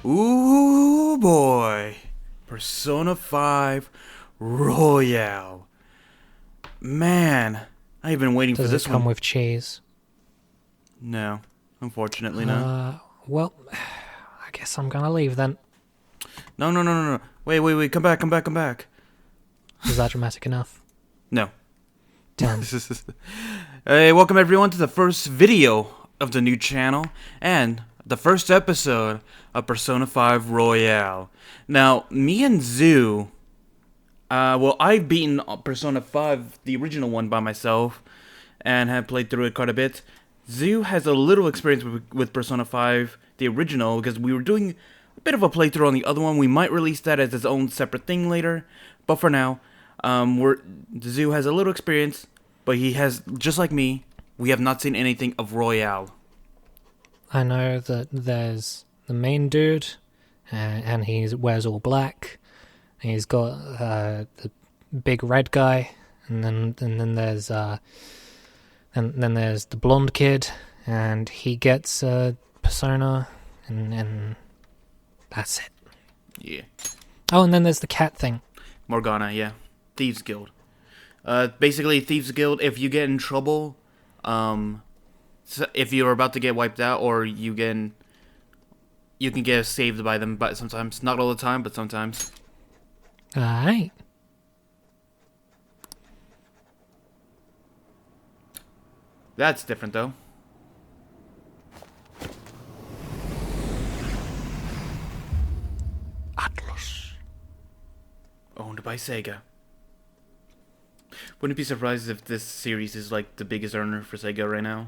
Ooh boy, Persona 5 Royale. Man, I've been waiting for Does this it come one. with cheese? No, unfortunately not. Well, I guess I'm gonna leave then. No. Wait, come back. Was that dramatic enough? No. Damn. Hey, welcome everyone to the first video of the new channel and the first episode of Persona 5 Royale. Now, me and Zoo, I've beaten Persona 5, the original one, by myself, and have played through it quite a bit. Zoo has a little experience with Persona 5, the original, because we were doing a bit of a playthrough on the other one. We might release that as its own separate thing later, but for now, Zoo has a little experience, but he has, just like me, we have not seen anything of Royale. I know that there's the main dude, and he wears all black. He's got the big red guy, and then there's there's the blonde kid, and he gets persona, and that's it. Yeah. Oh, and then there's the cat thing. Morgana, yeah. Thieves Guild. Basically, Thieves Guild, if you get in trouble, if you're about to get wiped out, or you can get saved by them, but sometimes. Not all the time, but sometimes. Alright. That's different, though. Atlas. Owned by Sega. Wouldn't be surprised if this series is like the biggest earner for Sega right now.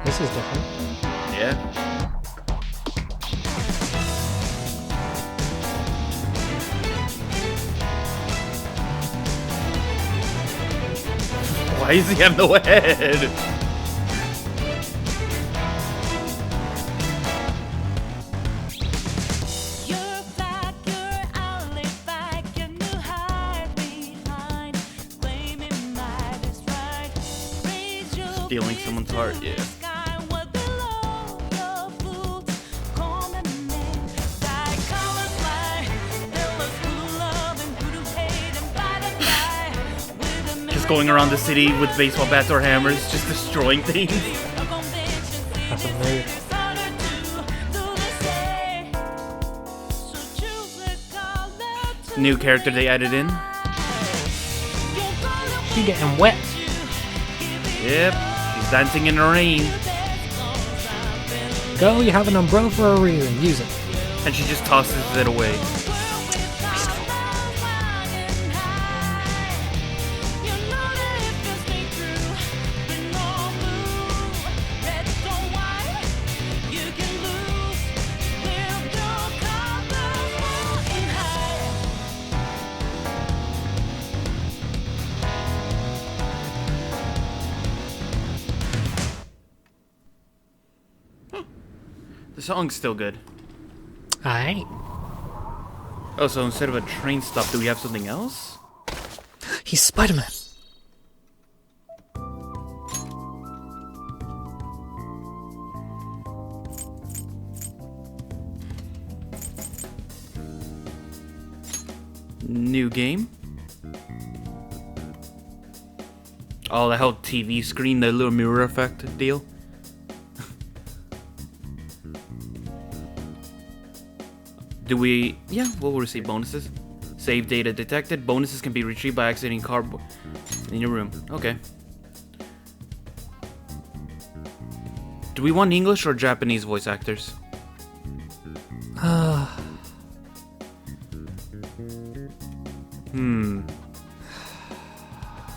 This is different. Yeah. Why does he have no head? Stealing someone's heart, yeah. Just going around the city with baseball bats or hammers, just destroying things. That's a mood. New character they added in. She getting wet. Yep, she's dancing in the rain. Girl, you have an umbrella for a reason. Use it. And she just tosses it away. The song's still good. Alright. Oh, so instead of a train stop, do we have something else? He's Spider-Man. New game? Oh, the whole TV screen, the little mirror effect deal. Do we... Yeah, we'll receive bonuses. Save data detected. Bonuses can be retrieved by exiting cardboard in your room. Okay. Do we want English or Japanese voice actors?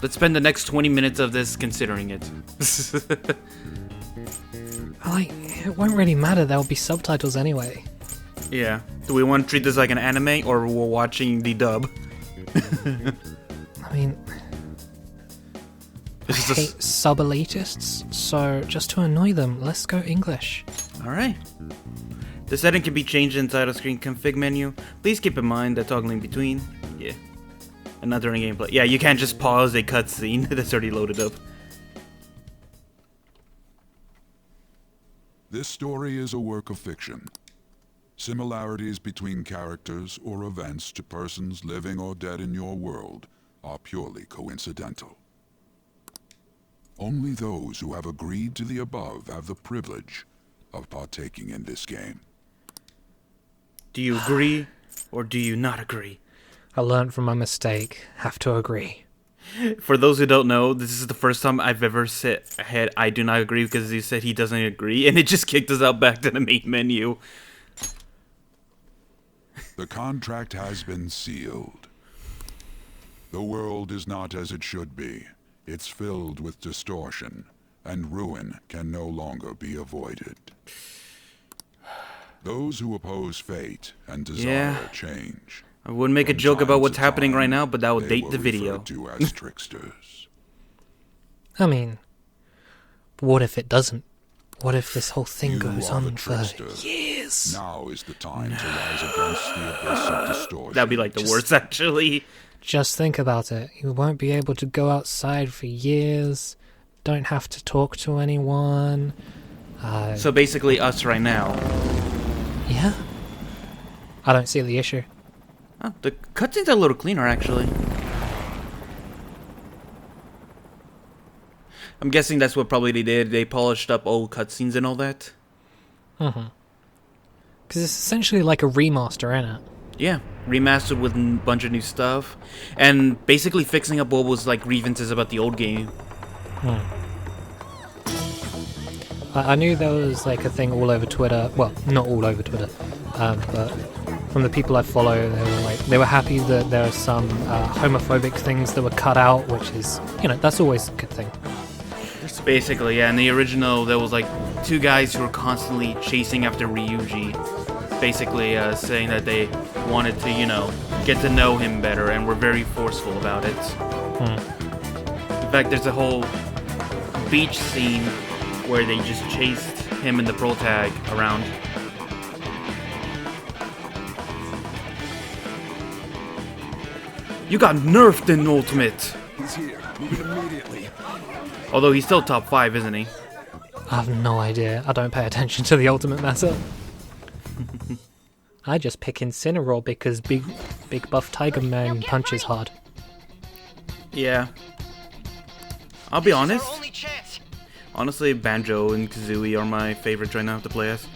Let's spend the next 20 minutes of this considering it. It won't really matter. There'll be subtitles anyway. Yeah. Do we want to treat this like an anime, or we're watching the dub? I mean, I hate sub-elitists, so just to annoy them, let's go English. Alright. The setting can be changed inside a screen config menu. Please keep in mind that toggling between... Yeah. And not during gameplay. Yeah, you can't just pause a cutscene that's already loaded up. This story is a work of fiction. Similarities between characters or events to persons living or dead in your world are purely coincidental. Only those who have agreed to the above have the privilege of partaking in this game. Do you agree or do you not agree? I learned from my mistake. Have to agree. For those who don't know, this is the first time I've ever said I do not agree because he said he doesn't agree, and it just kicked us out back to the main menu. The contract has been sealed. The world is not as it should be. It's filled with distortion, and ruin can no longer be avoided. Those who oppose fate and desire change. I wouldn't make a joke about what's happening right now, but that would date the video. To as tricksters. I mean, what if it doesn't? What if this whole thing goes on for years? Now is the time to rise against the abyss of distortion. That'd be like the worst, actually. Just think about it. You won't be able to go outside for years. Don't have to talk to anyone. So basically us right now. Yeah. I don't see the issue. Oh, the cutscenes are a little cleaner, actually. I'm guessing that's what probably they did. They polished up old cutscenes and all that. Because it's essentially like a remaster, isn't it? Yeah, remastered with a bunch of new stuff. And basically fixing up what was like grievances about the old game. I knew there was like a thing all over Twitter. Well, not all over Twitter, but from the people I follow, they were happy that there are some homophobic things that were cut out, which is, that's always a good thing. Basically, yeah. In the original, there was like two guys who were constantly chasing after Ryuji, basically saying that they wanted to, get to know him better, and were very forceful about it. In fact, there's a whole beach scene where they just chased him and the protag around. You got nerfed in Ultimate! He's here. Move it immediately. Although he's still top 5, isn't he? I have no idea. I don't pay attention to the Ultimate Meta. I just pick Incineroar because big buff Tiger Man punches hard. Yeah. I'll be honest. Honestly, Banjo and Kazooie are my favorites right now to play as.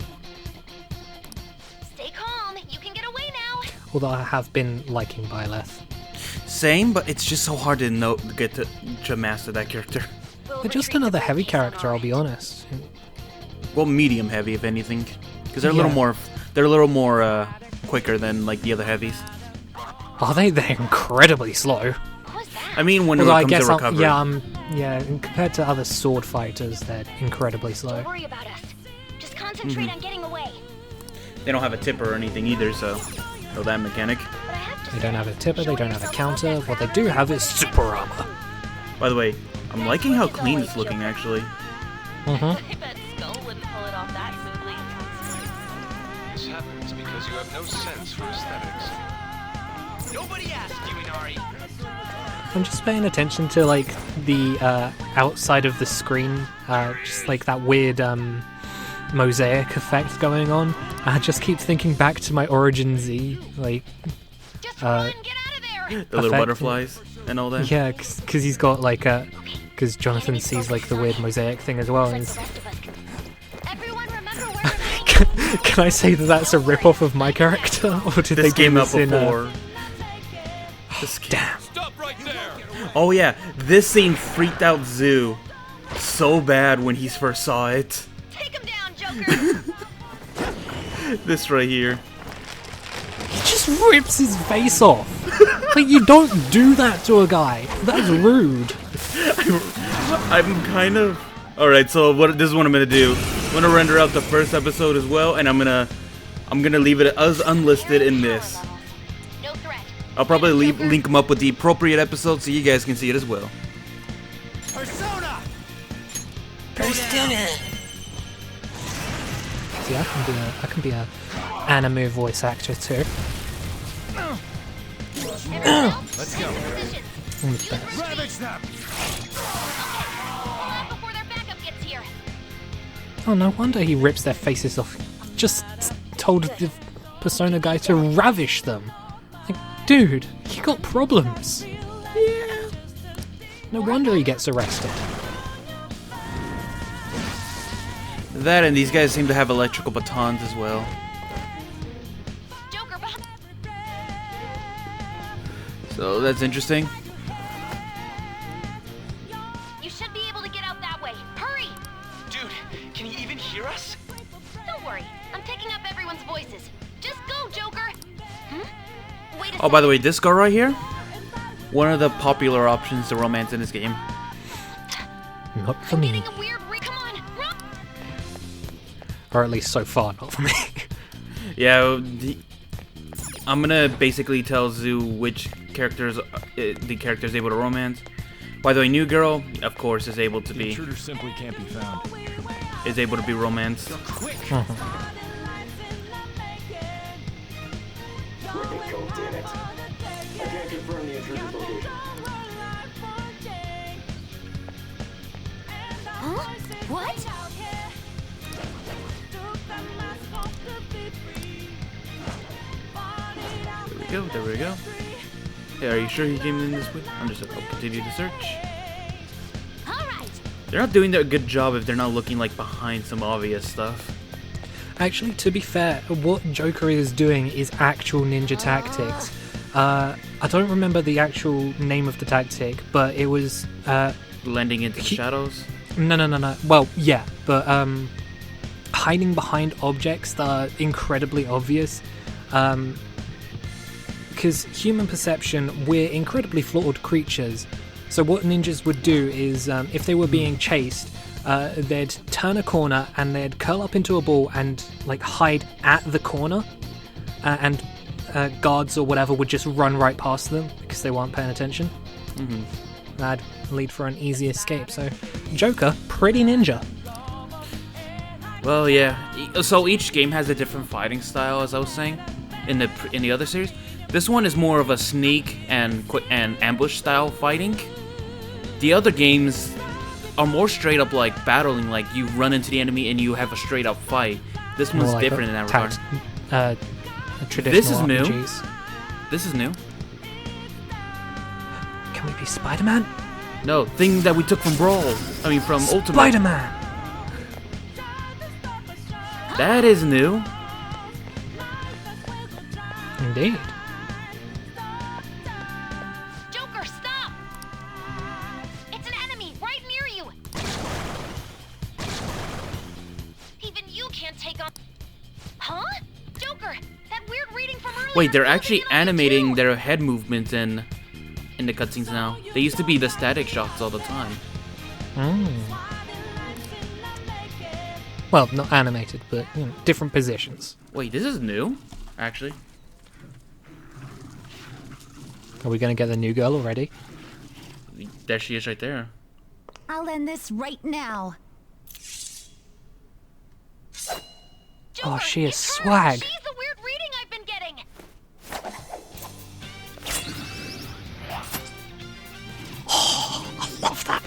Stay calm. You can get away now. Although I have been liking Byleth. Same, but it's just so hard to get to master that character. They're just another heavy character, I'll be honest. Well, medium heavy, if anything, because they're a little more. They're a little more quicker than like the other heavies. Are they? They're incredibly slow. I mean, when it comes to recovery. Yeah. Compared to other sword fighters, they're incredibly slow. Don't worry about us. Just concentrate on getting away. They don't have a tipper or anything either, so know that mechanic. They don't have a tipper. They don't have a counter. What they do have is super armor. By the way, I'm liking how clean it's looking, actually. I bet Skull wouldn't pull it off that smoothly. This happens because you have no sense for aesthetics. Nobody asked you, Inari. I'm just paying attention to like the outside of the screen, just like that weird mosaic effect going on. I just keep thinking back to my Origin Z, like Just run, get out of there. The little butterflies and all that. Yeah, because he's got like because Jonathan sees like the weird mosaic thing as well. And Everyone remember what can I say that that's a rip-off of my character, or did This they came do up this in? before. Damn. Stop right there! Oh yeah, this scene freaked out Zoo so bad when he first saw it. Take him down, Joker. This right here. He just rips his face off. Like, you don't do that to a guy. That's rude. I'm kind of... Alright, so this is what I'm gonna do. I'm gonna render out the first episode as well, and I'm gonna leave it as unlisted in this. No threat. I'll probably link them up with the appropriate episode so you guys can see it as well. Persona! See, I can be a anime voice actor too. Let's go. I'm the best. Ravage them! Hold on before their backup gets here. Oh, no wonder he rips their faces off. Just told the Persona guy to ravish them. Like, dude, you got problems. Yeah. No wonder he gets arrested. That and these guys seem to have electrical batons as well. Joker, behind. So that's interesting. You should be able to get out that way. Hurry! Dude, can you even hear us? Don't worry. I'm picking up everyone's voices. Just go, Joker! Wait a Oh, by the way, this girl right here, one of the popular options to romance in this game. Not for me. Getting a weird come on, run! Or at least so far, not for me. Yeah, I'm gonna basically tell Zoo which characters the character is able to romance. By the way, new girl, of course, is able to The be intruder simply can't be found. romanced. Huh? What? There we go. Hey, are you sure he came in this way? Understood. I'll continue the search. Alright! They're not doing a good job if they're not looking like behind some obvious stuff. Actually, to be fair, what Joker is doing is actual ninja tactics. I don't remember the actual name of the tactic, but it was Blending into the shadows. No. Well, yeah, but hiding behind objects that are incredibly obvious. Because human perception, we're incredibly flawed creatures. So what ninjas would do is, if they were being chased, they'd turn a corner and they'd curl up into a ball and like hide at the corner, and guards or whatever would just run right past them because they weren't paying attention. That'd lead for an easy escape. So Joker, pretty ninja. Well, yeah. So each game has a different fighting style, as I was saying, in the other series. This one is more of a sneak and ambush style fighting. The other games are more straight up like battling, like you run into the enemy and you have a straight up fight. This one's More like different in that regard. a traditional This is new. RPGs. This is new. Can we be Spider-Man? No, thing that we took from Brawl. I mean, from Ultimate. Spider-Man! That is new. Indeed. Joker, stop! It's an enemy right near you! Even you can't take on... Huh? Joker, that weird reading from earlier... Wait, they're focusing actually on you animating too. their head movements in the cutscenes now. They used to be the static shots all the time. Well, not animated, but you know, different positions. Wait, this is new? Actually. Are we going to get the new girl already? There she is right there. I'll end this right now. Oh, Joker, she is it's her. swag. She's the weird reading I've been getting. I love that.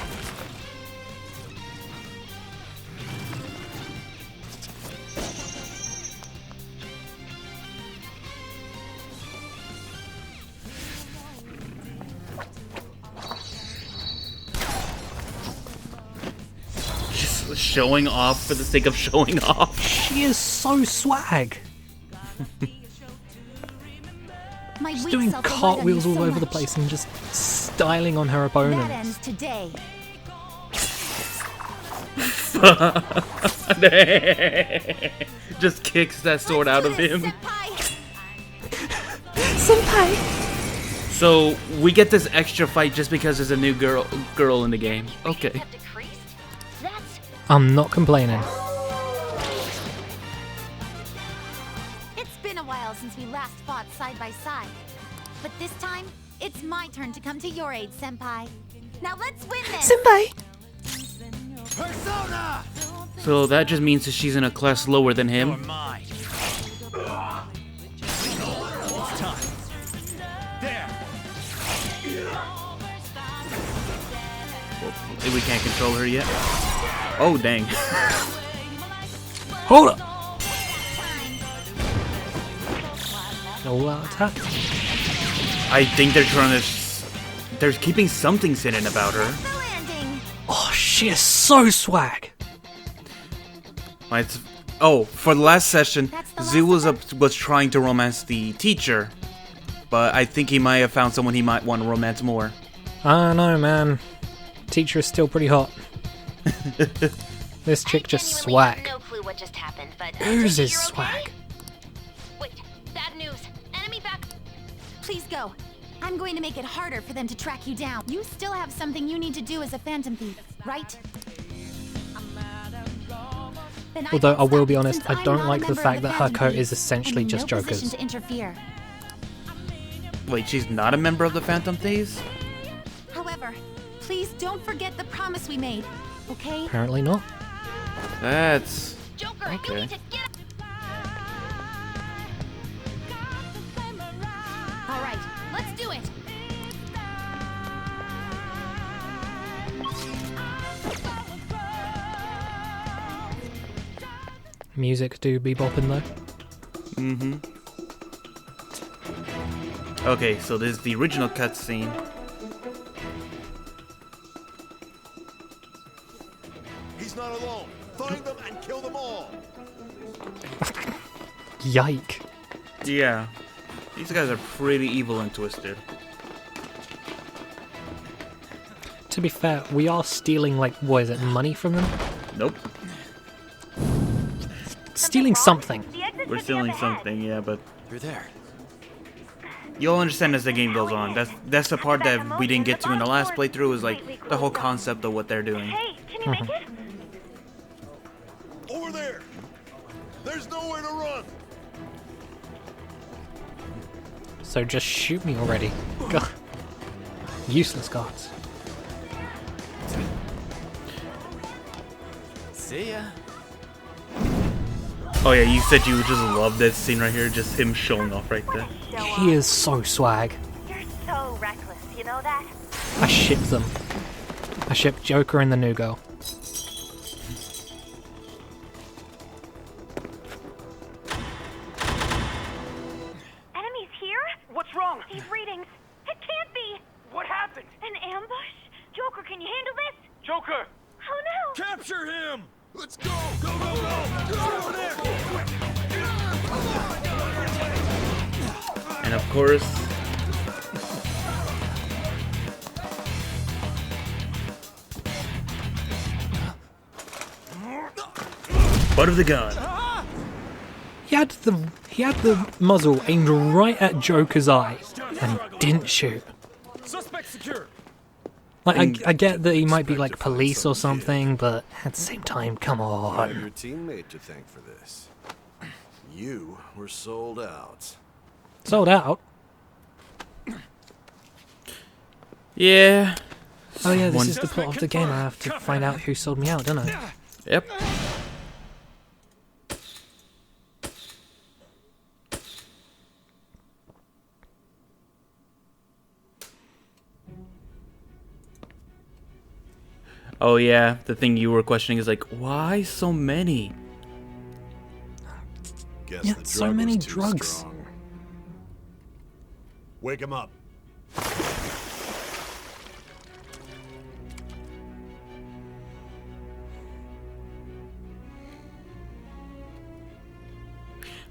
Just showing off for the sake of showing off. She is so swag. My She's weak doing self relied cartwheels on you all so over the much. place and just styling on her That opponents. ends today. Just kicks that sword out of him. Senpai! So we get this extra fight just because there's a new girl in the game. Okay. Have decreased? That's... I'm not complaining. It's been a while since we last fought side by side. But this time, it's my turn to come to your aid, Senpai. Now let's win this! Senpai! Persona! So that just means that she's in a class lower than him. Mine. It's time. There. We can't control her yet. Oh, dang. Hold up! All out attack. I think they're trying to. They're keeping something hidden about her. The landing. Oh, she is so swag. Oh, for the last session, That's the Zoo last was trying to romance the teacher, but I think he might have found someone he might want to romance more. I don't know, man. Teacher is still pretty hot. This chick just Genuinely swag. have no clue what just happened, but Oozes you're okay? swag. Wait, bad news. Enemy back. Please go. I'm going to make it harder for them to track you down. You still have something you need to do as a phantom thief, right? Then Although can I will stop be you honest, since I I'm don't not a like the member of fact the that her Phantom coat Thieves. is essentially I'm in just no Joker's. position to interfere. Wait, she's not a member of the Phantom Thieves? However, please don't forget the promise we made, okay? Apparently not. That's... Joker, Okay. you need to get up. All right, let's do it. Music do be bopping though. Okay, so this is the original cutscene. He's not alone. Find them and kill them all. Yike. Yeah. These guys are pretty evil and twisted. To be fair, we are stealing, like, what is it, money from them? Nope. Stealing something. We're stealing something, yeah, but You're there. you'll understand as the game goes on. That's the part that we didn't get to in the last playthrough, is like the whole concept of what they're doing. Hey, can you make it? Over there. There's nowhere to run. So just shoot me already. God. Useless guards. See ya. Oh yeah, you said you would just love that scene right here, just him showing off right there. He is so swag. You're so reckless, you know that? I ship them. I ship Joker and the new girl. Enemies here? What's wrong? These readings. It can't be. What happened? An ambush? Joker, can you handle this? Joker! Oh no! Capture him. Let's go. Go, go, go. Get over there. And of course, butt of the gun. He had the muzzle aimed right at Joker's eye and didn't shoot. Suspect secure. Like I get that he might be like police or something, but at the same time, come I have on. your teammate to thank for this. You were sold out. Sold out. Yeah. Oh yeah, this One- is the plot of the game. I have to find out who sold me out, don't I? Yep. Oh yeah, the thing you were questioning is like, why so many? Guess Yeah, the so drug many was too drugs. strong. Wake him up.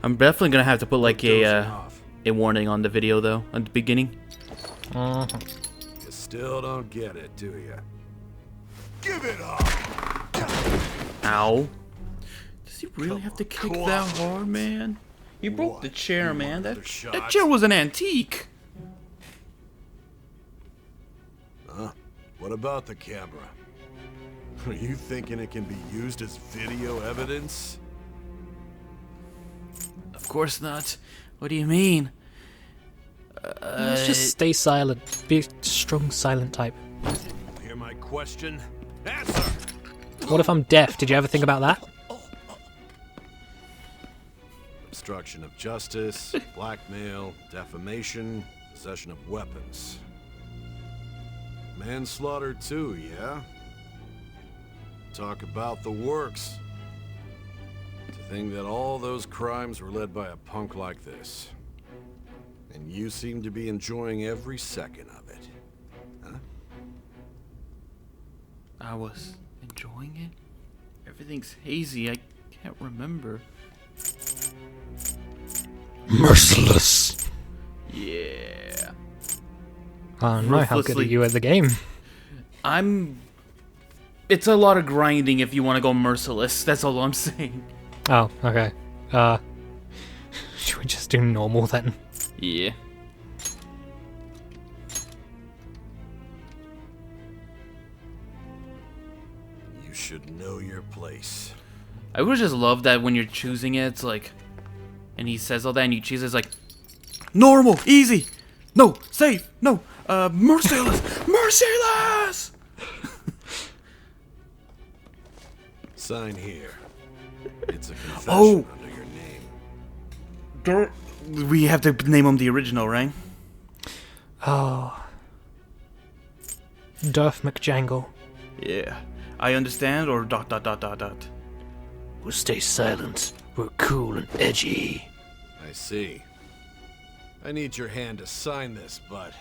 I'm definitely gonna have to put like Dozing a off. warning on the video though at the beginning. You still don't get it, do you? Give it up. Ow. Does he really have to kick that hard, man? You broke the chair, man. another That shot? chair was an antique. Huh? What about the camera? Are you thinking it can be used as video evidence? Of course not. What do you mean? Let's just stay silent. Be a strong, silent type. Hear my question? Answer! What if I'm deaf? Did you ever think about that? Obstruction of justice, blackmail, defamation, possession of weapons. Manslaughter too, yeah? Talk about the works. To Think that all those crimes were led by a punk like this. And you seem to be enjoying every second of it. Huh? I was enjoying it? Everything's hazy. I can't remember. Merciless. Yeah. Oh no, how good are Ruthlessly. you at the game? It's a lot of grinding if you want to go merciless. That's all I'm saying. Oh, okay. Should we just do normal then? Yeah. You should know your place. I would just love that when you're choosing it, it's like, and he says all that, and you choose it's like, normal, easy, no, safe, no, merciless, merciless. Sign here. It's a confession Oh. under your name. We have to name him the original, right? Oh. Derf McJangle. Yeah. I understand, or dot dot dot dot dot. We'll stay silent. We're cool and edgy. I see. I need your hand to sign this, but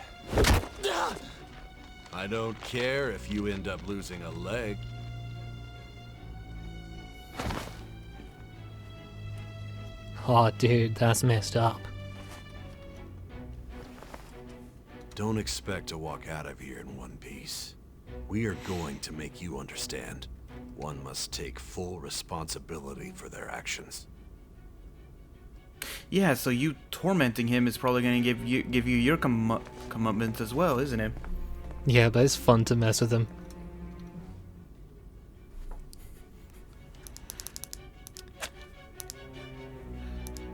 I don't care if you end up losing a leg. Oh, dude, that's messed up. Don't expect to walk out of here in one piece. We are going to make you understand. One must take full responsibility for their actions. Yeah, so you tormenting him is probably gonna give you your comeuppance as well, isn't it? Yeah, but it's fun to mess with him.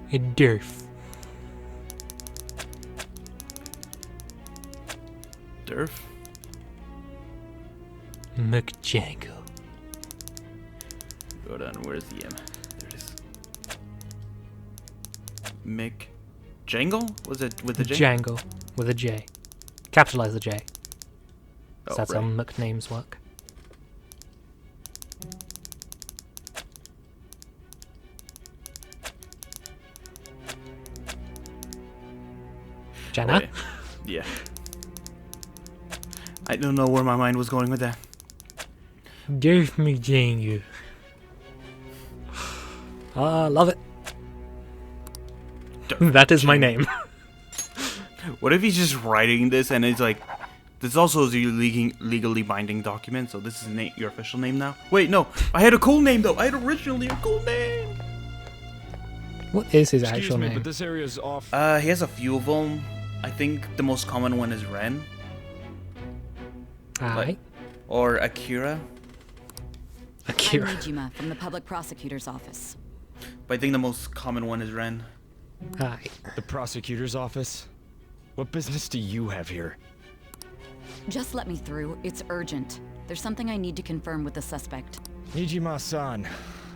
Hey, Derf. Derf? McJangle. Hold on, where's the M? There it is. Mick Jangle? Was it with the J? Jangle with a J. Capitalize the J. Oh, That's right. how Mc names work. Jana? Okay. Yeah. I don't know where my mind was going with that. Derf McJangle. Ah, love it. That is my name. What if he's just writing this and it's like, this also is your legally binding document, so this is your official name now? Wait, no, I had a cool name though. I had originally a cool name. What is his Excuse actual me, name? but this area's off. He has a few of them. I think the most common one is Ren. Alright. Or Akira. Akira. I'm Nijima from the Public Prosecutor's Office. But I think the most common one is Ren. Alright. The prosecutor's office? What business do you have here? Just let me through. It's urgent. There's something I need to confirm with the suspect. Nijima-san,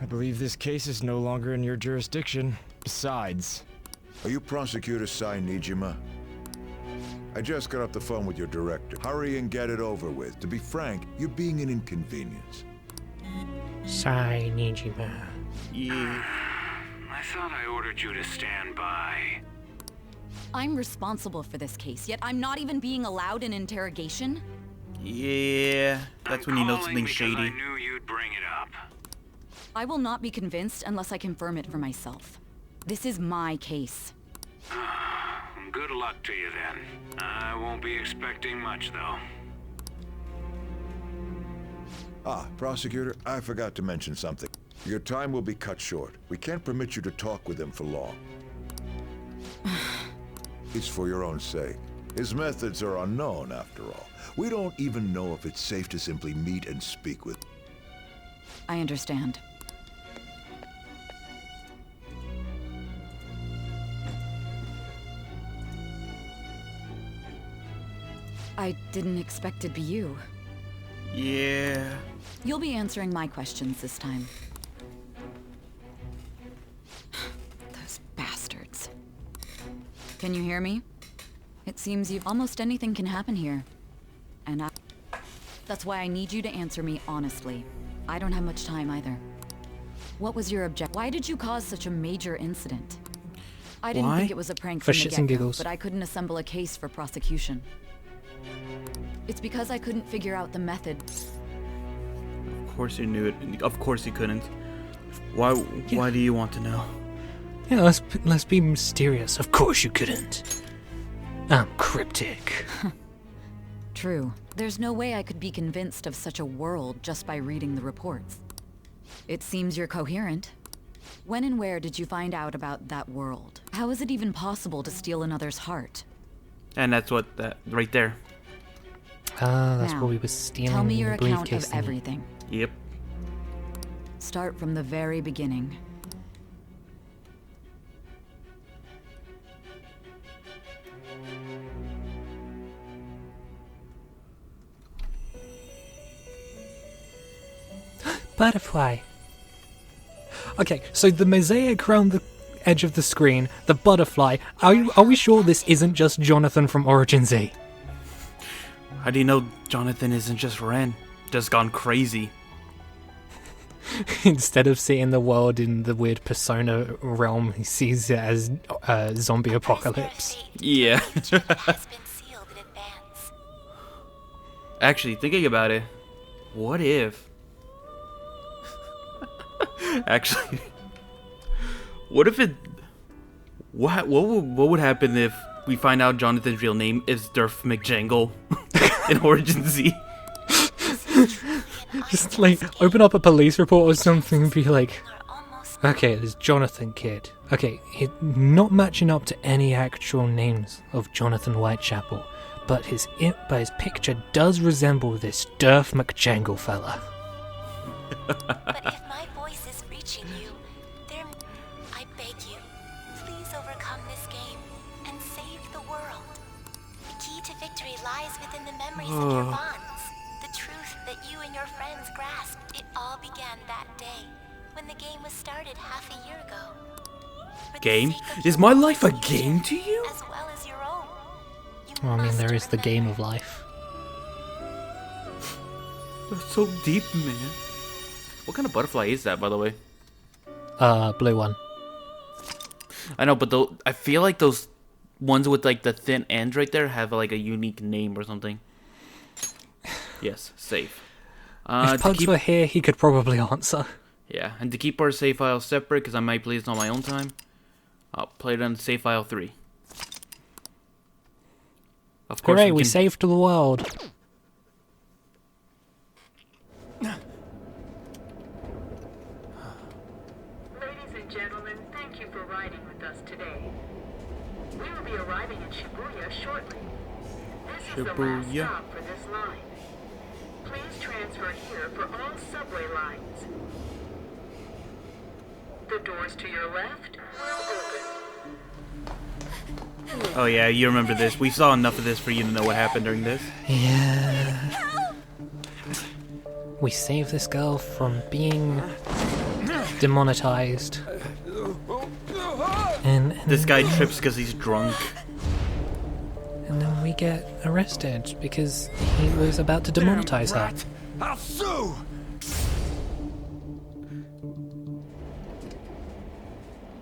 I believe this case is no longer in your jurisdiction. Besides... Are you Prosecutor Sai Nijima? I just got off the phone with your director. Hurry and get it over with. To be frank, you're being an inconvenience. Sai Nijima. Yeah. I thought I ordered you to stand by. I'm responsible for this case, yet I'm not even being allowed an interrogation? Yeah. That's when you know something shady. I knew you'd bring it up. I will not be convinced unless I confirm it for myself. This is my case. Good luck to you then. I won't be expecting much though. Ah, Prosecutor, I forgot to mention something. Your time will be cut short. We can't permit you to talk with him for long. It's for your own sake. His methods are unknown, after all. We don't even know if it's safe to simply meet and speak with. I understand. I didn't expect it'd be you. Yeah. You'll be answering my questions this time. Those bastards. Can you hear me? It seems almost anything can happen here. And that's why I need you to answer me honestly. I don't have much time either. What was your object? Why did you cause such a major incident? I didn't Why? think it was a prank For from the shits and get-go, giggles. but I couldn't assemble a case for prosecution. It's because I couldn't figure out the method. Of course you knew it. Of course you couldn't. Why do you want to know? Yeah, let's be mysterious. Of course you couldn't. I'm cryptic. True. There's no way I could be convinced of such a world just by reading the reports. It seems you're coherent. When and where did you find out about that world? How is it even possible to steal another's heart? And that's what that right there. That's Now, what we were stealing. Tell me in your the account briefcase of thingy. everything. Yep. Start from the very beginning. Butterfly. Okay, so the mosaic around the edge of the screen, the butterfly. Are we sure this isn't just Jonathan from Origin Z? How do you know Jonathan isn't just Ren? Just gone crazy. Instead of seeing the world in the weird Persona realm, he sees it as zombie apocalypse. Yeah. has been sealed in advance. Actually, thinking about it, what if... Actually, what if it... What would happen if we find out Jonathan's real name is Derf McJangle in Origin Z? Just like open up a police report or something and be like, okay, there's Jonathan Kid. Okay, not matching up to any actual names of Jonathan Whitechapel, but his picture does resemble this Derf McJangle fella. But if my voice is reaching you, I beg you, please overcome this game and save the world. The key to victory lies within the memories of your bonds. The truth that you and your friends grasped. It all began that day, when the game was started half a year ago. For the Game? sake of Is your my boys' life a future, game to you? As well as your own. You Well, I mean, must there is the game remember. of life. That's so deep, man. What kind of butterfly is that, by the way? Blue one. I know, but I feel like those ones with like the thin ends right there have like a unique name or something. Yes, safe. If Pugs were here, he could probably answer. Yeah, and to keep our save files separate, because I might play this on my own time, I'll play it on save file 3. Of course, Hooray, we saved the world. Ladies and gentlemen, thank you for riding with us today. We will be arriving in Shibuya shortly. This is the last Shibuya. stop for this line. Please transfer here for all subway lines. The doors to your left will open. Oh yeah, you remember this. We saw enough of this for you to know what happened during this. Yeah. We saved this girl from being demonetized. And This guy trips because he's drunk. and then we get arrested because he was about to demonetize her. I'll sue!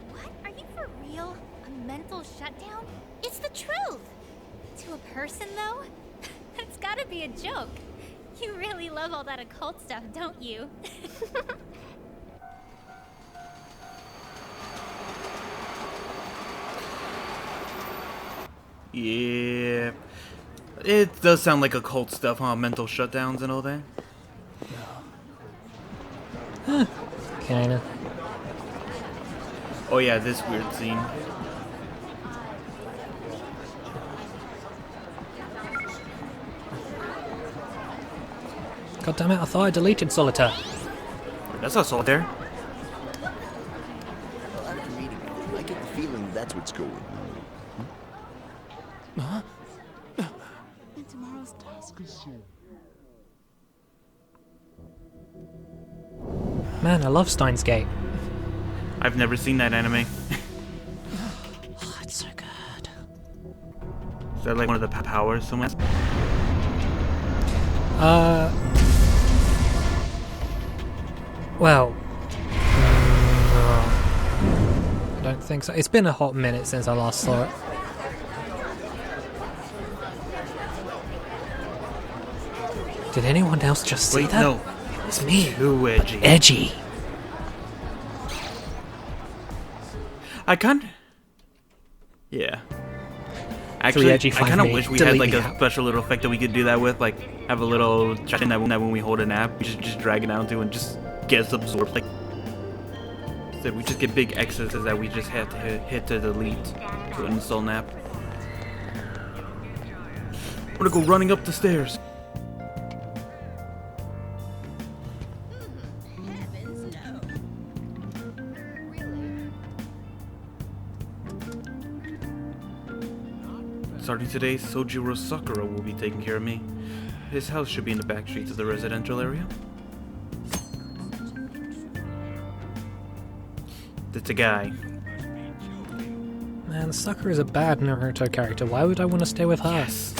What? Are you for real? A mental shutdown? It's the truth! To a person, though? That's gotta be a joke. You really love all that occult stuff, don't you? Yeah. It does sound like occult stuff, huh? Mental shutdowns and all that. Kinda. Oh yeah, this weird scene. God damn it, I thought I deleted Solitaire. That's not Solitaire. After meeting you, I get the feeling that's what's going on. And tomorrow's task is soon. Man, I love Steins Gate. I've never seen that anime. Oh, it's so good. Is that like one of the powers someone has? Well, think so. It's been a hot minute since I last saw it. Did anyone else just see Wait, that? no. It's me. Too edgy. Edgy. I can't. Yeah. Actually, edgy, I kind of me. wish we had Delete like me a out. special little effect that we could do that with, like have a little check in that when we hold an app, we just drag it down to and just gets absorbed. Like, so we just get big X's that we just had to hit to delete to install an app. I'm gonna go running up the stairs. Starting today, Sojiro Sakura will be taking care of me. His house should be in the back streets of the residential area. That's a guy. Man, Sakura is a bad Naruto character. Why would I want to stay with her? Yes.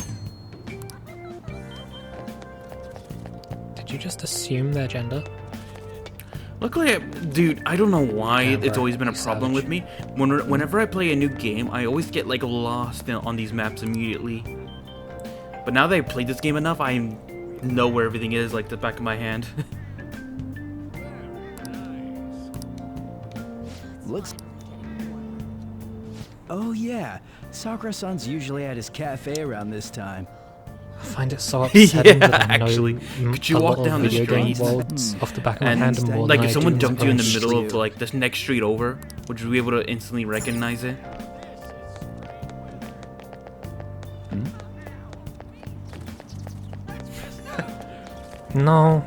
Did you just assume their gender? Luckily, dude, I don't know why Yeah, it's right, always been a you problem savage. with me. Whenever I play a new game, I always get like lost on these maps immediately. But now that I played this game enough, I know where everything is, like the back of my hand. Looks... Oh yeah, Sakura-san's usually at his cafe around this time. I find it so upsetting Yeah, that I know actually. Could you a walk lot down of the video game street? worlds off the back of my And hand and more like than if I someone do jumped you in the English. middle of like this next street over, would you be able to instantly recognize it? No.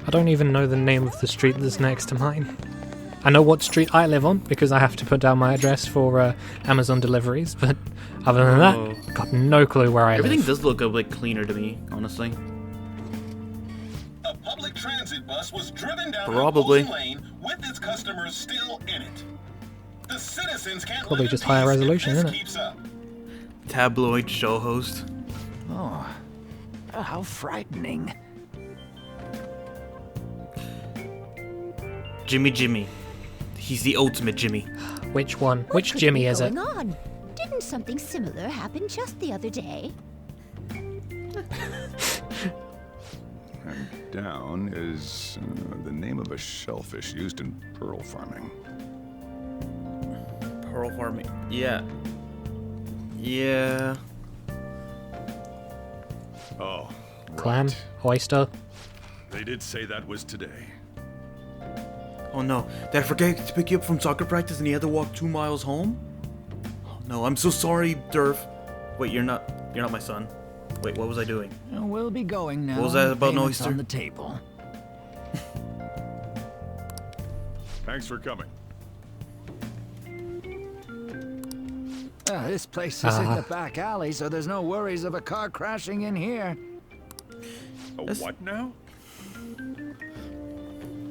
I don't even know the name of the street that's next to mine. I know what street I live on because I have to put down my address for Amazon deliveries, but other than that, got no clue where I Everything live. does look a bit cleaner to me, honestly. A public transit bus was driven down Probably. an lane with its customers still in it. The citizens can't Probably live just in higher peace if resolution, this isn't it? keeps up. Tabloid show host. Oh, how frightening. Jimmy. He's the ultimate Jimmy. Which one? What Which could Jimmy be is it? going on? Didn't something similar happen just the other day? And down is the name of a shellfish used in pearl farming. Pearl farming. Yeah. Yeah. Oh. Clam? Oyster? They did say that was today. Oh no, did I forget to pick you up from soccer practice and you had to walk 2 miles home? Oh no, I'm so sorry, Derf. Wait, you're not my son. Wait, what was I doing? We'll be going now. What was that about an Payments oyster? on the table. Thanks for coming. This place is in the back alley, so there's no worries of a car crashing in here. A what now?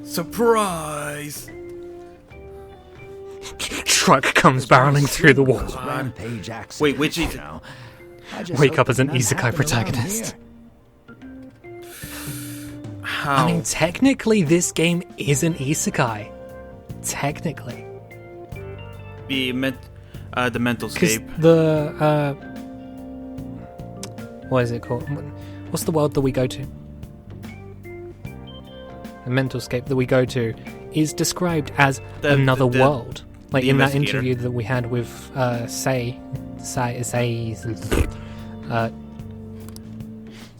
Surprise! Truck comes barreling through the wall. Rampage accidents, Wait, which is... Wake up as an isekai protagonist. How? I mean, technically, this game is an isekai. Technically. The mental Because scape. the, what is it called? What's the world that we go to? The mental scape that we go to is described as another world. Like the in that investigator. interview that we had with Say,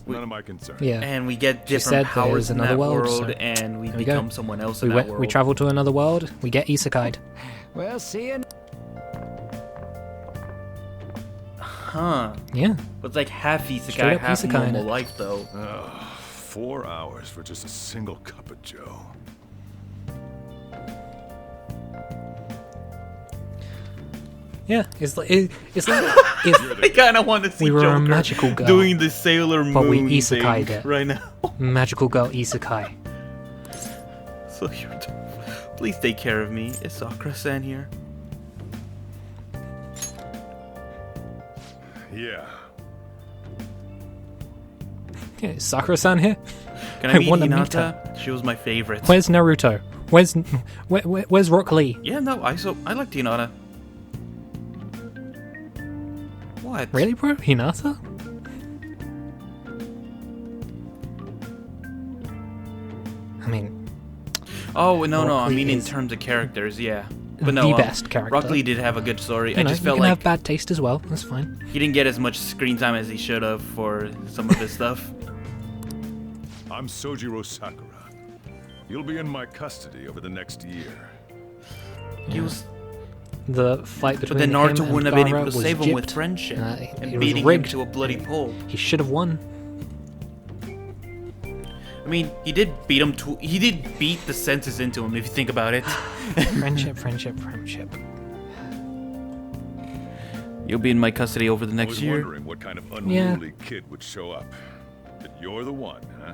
None of my concern. yeah. And we get She different said powers there's in another that world, world, so and we there we go. become someone else in that world. We travel to another world, we get isekai'd. Well, see you. Huh. Yeah. But it's like half Straight isekai, up half isekai in normal it. life, though. 4 hours for just a single cup of joe. Yeah, it's like if I kind of want to see we were Joker a magical girl, doing the Sailor Moon but we thing isekai'd it. right now. Magical girl isekai. So please take care of me. Is Sakura-san here? Yeah. Yeah, is Sakura-san here? Can I meet wanna meet Hinata? She was my favorite. Where's Naruto? Where's Rock Lee? Yeah, no, I like Hinata. What? Really, bro? Hinata? I mean... Oh, no, I Rock Lee mean in is terms of characters, yeah. But no, the best character. Rock Lee did have a good story. You I know, just you felt can like have bad taste as well. That's fine. he didn't get as much screen time as he should have for some of his stuff. I'm Sojiro Sakura. You'll be in my custody over the next year. He was... The fight But between then him Naruto and wouldn't have been Gaara able to was save him with gypped. friendship It and was beating him rigged. to a bloody pulp. He should have won. I mean, he did beat him to... He did beat the senses into him, if you think about it. Friendship. You'll be in my custody over the next year. I was wondering what kind of unruly kid would show up. But you're the one, huh?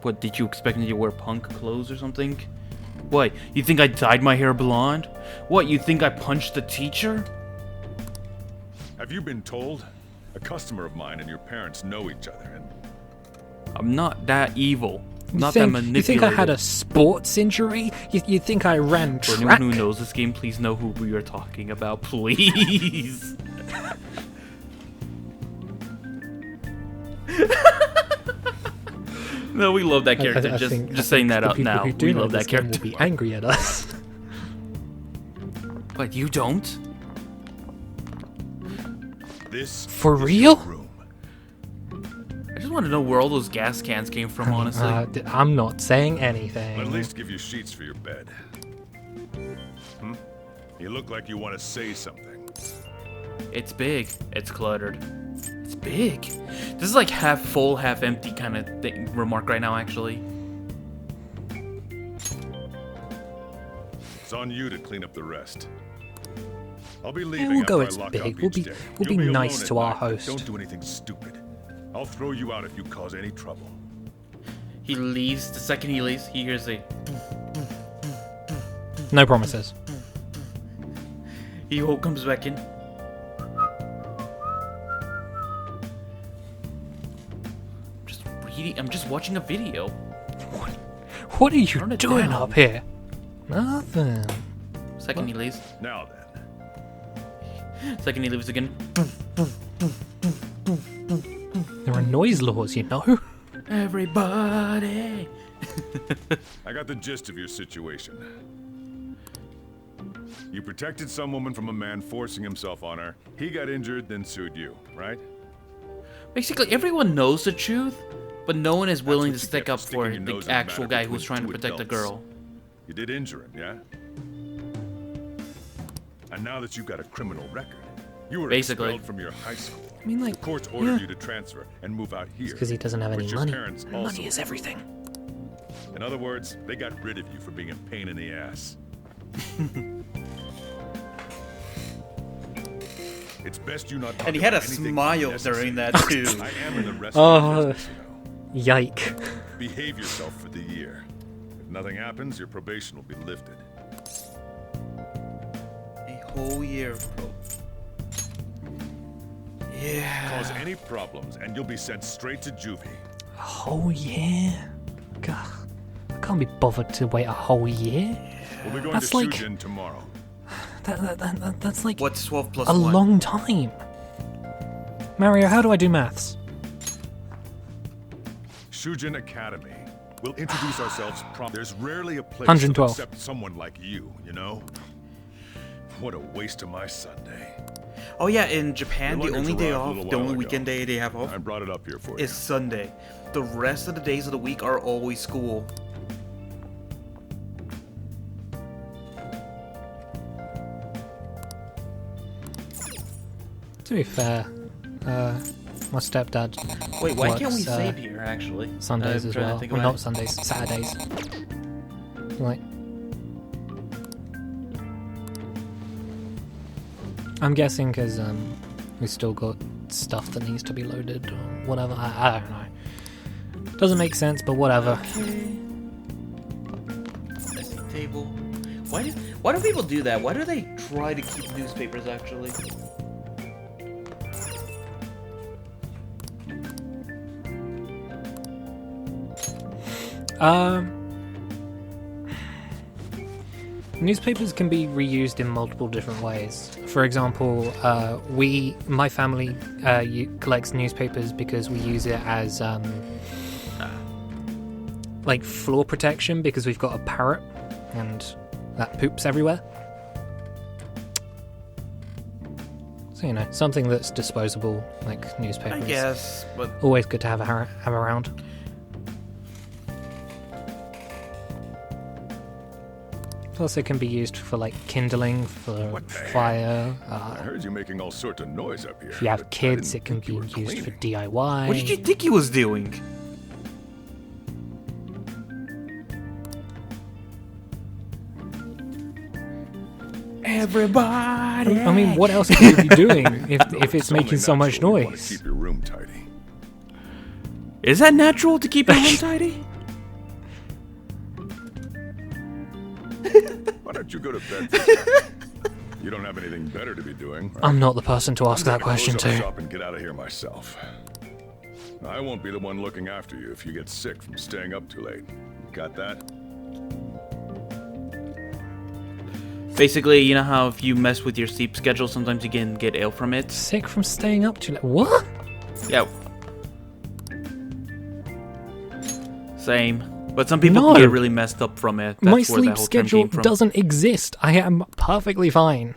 What, did you expect me to wear punk clothes or something? What, you think I dyed my hair blonde? What, you think I punched the teacher? Have you been told? A customer of mine and your parents know each other, and... I'm not that evil. I'm not think, that manipulated. You think I had a sports injury? You think I ran For track? anyone who knows this game, please know who we are talking about, please. No, we love that character. I just think saying that the out people now. who do We know love this that game character. will be angry at us. But you don't? This For real? I just want to know where all those gas cans came from, honestly. I'm not saying anything. I'll at least give you sheets for your bed. You look like you want to say something. It's big. It's cluttered. It's big. This is like half full, half empty kind of remark right now, actually. It's on you to clean up the rest. I'll be Yeah, leaving we'll go after it's I lock big. up We'll each be day. we'll You'll be alone nice at to our night. host. Don't do anything stupid. I'll throw you out if you cause any trouble. He leaves. The second he leaves, he hears a... No promises. He comes back in. Just reading. I'm just watching a video. What are you Turn it doing down. up here? Nothing. Second he leaves. Now then. Second he leaves again. There are noise laws, you know. Everybody. I got the gist of your situation. You protected some woman from a man forcing himself on her. He got injured, then sued you, right? Basically, everyone knows the truth, but no one is willing to what you stick get up for for sticking your nose the in a actual matter guy who's between trying to two protect the adults. girl. You did injure him, yeah? And now that you've got a criminal record, you were Basically. expelled from your high school. I mean, like, The courts ordered yeah. you to transfer and move out here. Because he doesn't have any which your money. parents And also money is everything. In other words, they got rid of you for being a pain in the ass. It's best you not talk And he had a about anything smile unnecessary. during that, too. I am in the restaurant business, you know. Yike. Behave yourself for the year. If nothing happens, your probation will be lifted. A whole year, bro. Yeah. Cause any problems, and you'll be sent straight to juvie. A whole year? God, I can't be bothered to wait a whole year. We'll be going That's to like- Shujin tomorrow. That's like What's 12 plus a 1? long time. Mario, how do I do maths? Shujin Academy. We'll introduce ourselves There's rarely a place 112. to accept someone like you know? What a waste of my Sunday. Oh yeah, in Japan, Your the luggage only day arrived a off, little the while only ago. weekend day they have off I brought it up here for you. is Sunday. The rest of the days of the week are always school. To be fair, my stepdad. Wait, why can't we works, save here, actually? Sundays I'm as trying to well. think Well, about not it. Sundays, Saturdays. Like, I'm guessing because we still got stuff that needs to be loaded or whatever. I don't know. Doesn't make sense, but whatever. Okay. Messy table. Why do people do that? Why do they try to keep newspapers, actually? Newspapers can be reused in multiple different ways. For example, my family collects newspapers because we use it as like floor protection because we've got a parrot and that poops everywhere. So, you know, something that's disposable, like newspapers. I guess, but always good to have around. Plus, it can be used for like kindling, for fire. I heard you making all sorts of noise up here. If you have kids, it can be used for DIY. what did you think he was doing? Everybody. I mean, what else could you be doing if it's making so much noise? Keep your room tidy. Is that natural to keep your room tidy? Why don't you go to bed for a second? You don't have anything better to be doing. Right? I'm not the person to ask that question Close up to. shop and get out of here myself. I won't be the one looking after you if you get sick from staying up too late. Got that? Basically, you know how if you mess with your sleep schedule, sometimes you can get ill from it? Sick from staying up too late? What? Yeah. Same. But some people can get really messed up from it. That's my where sleep that whole term schedule came from. doesn't exist. I am perfectly fine.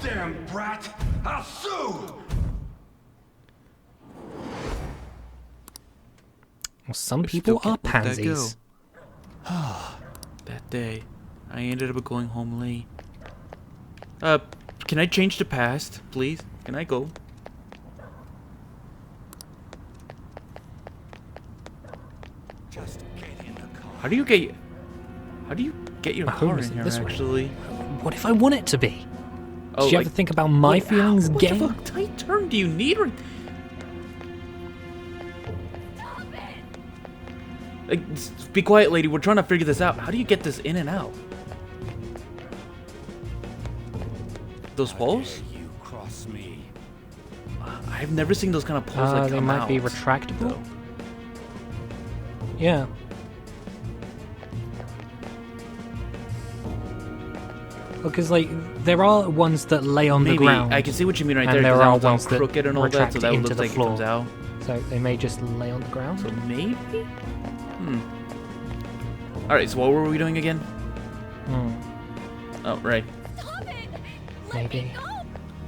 Damn brat! I'll sue! Well, some people are pansies. That day, I ended up going home late. Can I change the past, please? Can I go? How do you get your car in here, actually? What if I want it to be? Oh, Did you ever think about my feelings, gang? What the fuck tight turn do you need? Like, be quiet, lady. We're trying to figure this out. How do you get this in and out? Those poles? You cross me. I've never seen those kind of poles like they come might out. be retractable. Yeah. Because, like, there are ones that lay on the ground. I can see what you mean right and there. there Because are that one's all ones that crooked and all that, retract so that into looks the like it floor. comes out. So they may just lay on the ground. So maybe? Alright, so what were we doing again? Oh, right. Maybe.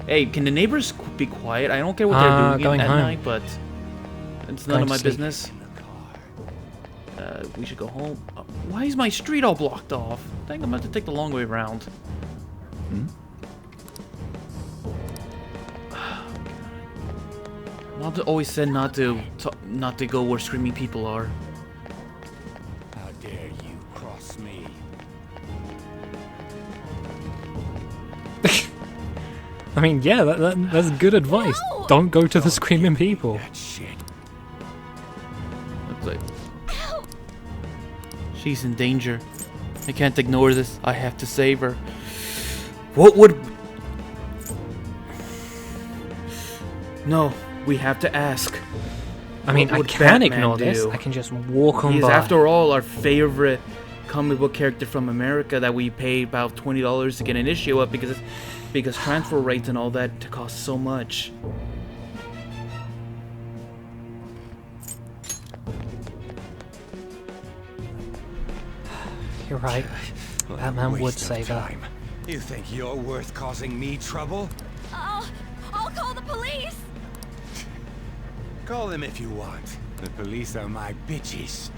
Hey, can the neighbors be quiet? I don't care what they're doing going at home. night, but it's none Going of to my sleep. business. We should go home. Why is my street all blocked off? I think I'm going to take the long way around. Mom always said not to go where screaming people are. How dare you cross me? I mean, yeah, that's good advice. Don't go to the screaming people. Looks like she's in danger. I can't ignore this. I have to save her. What would... No, we have to ask. I mean, I would can Batman ignore this. do? I can just walk on He is, by. after all, our favorite comic book character from America that we pay about $20 to get an issue of because transfer rates and all that cost so much. You're right. Batman would save her. You think you're worth causing me trouble? I'll call the police! Call them if you want. The police are my bitches.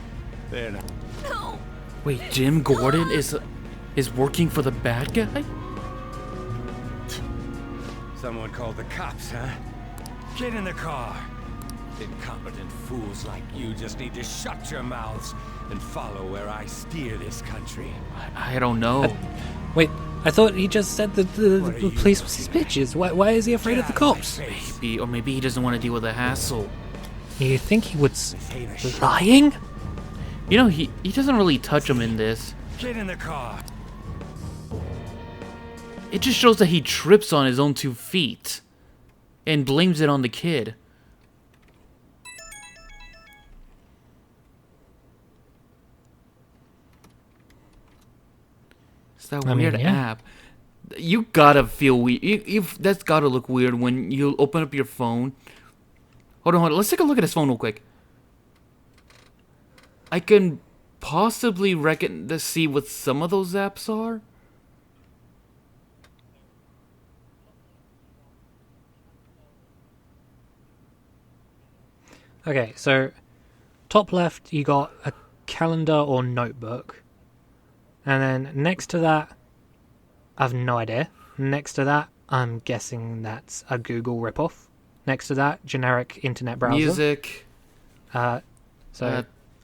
They're not. No! Wait, Jim Gordon is working for the bad guy? Someone called the cops, huh? Get in the car. Incompetent fools like you just need to shut your mouths and follow where I steer this country. I don't know. Wait, I thought he just said that the police was his bitches. Why is he afraid of the cops? Maybe he doesn't want to deal with the hassle. You think he would lying? You know, he doesn't really touch him in this. Get in the car. It just shows that he trips on his own 2 feet and blames it on the kid. It's that I mean, weird yeah. app. You gotta feel weird. That's gotta look weird when you open up your phone. Hold on. Let's take a look at his phone real quick. I can possibly see what some of those apps are. Okay, so top left you got a calendar or notebook, and then next to that, I have no idea. Next to that, I'm guessing that's a Google ripoff. Next to that, generic internet browser. Music.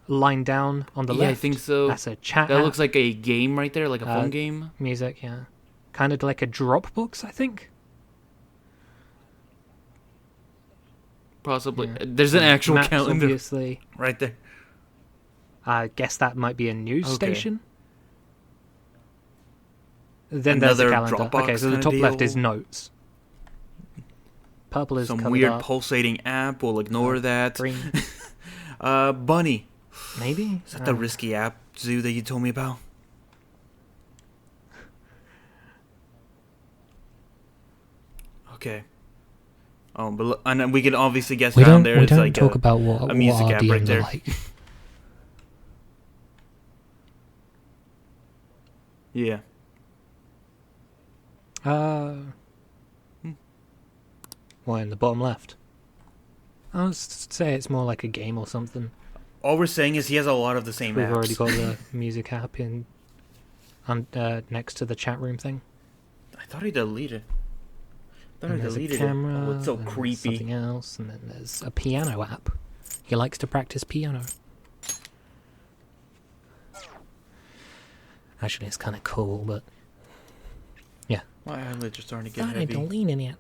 Line down on the left. Yeah, I think so. That's a chat That app. looks like a game right there, like a phone game. Music, yeah. Kind of like a Dropbox, I think. Possibly. Yeah. There's an actual Maps, calendar. obviously. Right there. I guess that might be a news Okay. station. Then Another there's a calendar. Dropbox Okay, so the kinda top left is deal. notes. Purple is Some covered weird up. pulsating app. We'll ignore that. Green. Bunny. Maybe? Is that the risky app zoo that you told me about? Okay. Oh, but and we can obviously guess down there. We It's don't like talk about what a music our app right DMs there. are like. Yeah. Well, in the bottom left. I would say it's more like a game or something. All we're saying is he has a lot of the same We've apps. already got the music app in next to the chat room thing. I thought he deleted. And there's a camera. Oh, it's so and there's creepy. Something else, and then there's a piano app. He likes to practice piano. Actually, it's kind of cool, but yeah. My eyelids are starting to get Thought heavy. I'd lean in it.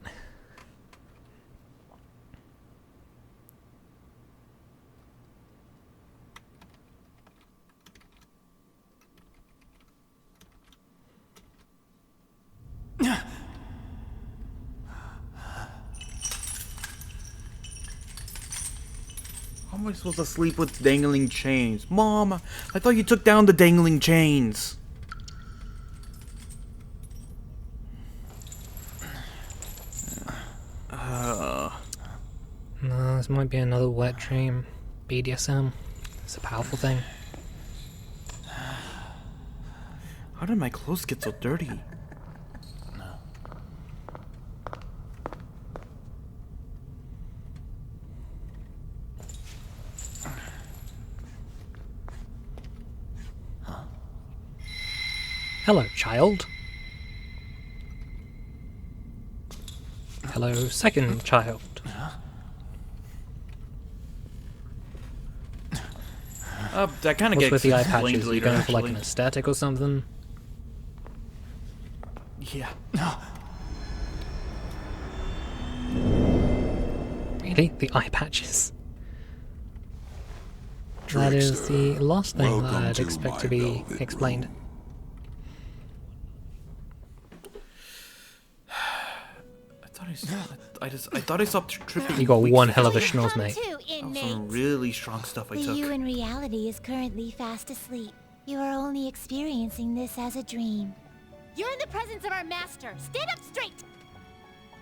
How am I supposed to sleep with dangling chains? Mom, I thought you took down the dangling chains. No, this might be another wet dream. BDSM. It's a powerful thing. How did my clothes get so dirty? Hello, child. Hello, second child. That kind of What's gets with the eye explained patches? Are you later, going for like actually. an aesthetic or something? Yeah. Really? The eye patches? That is the last thing that I'd expect to be explained. I thought I stopped tripping. You got weeks one ago. hell of a schnoz, mate. That was some really strong stuff I The took. you in reality is currently fast asleep. You are only experiencing this as a dream. You're in the presence of our master. Stand up straight.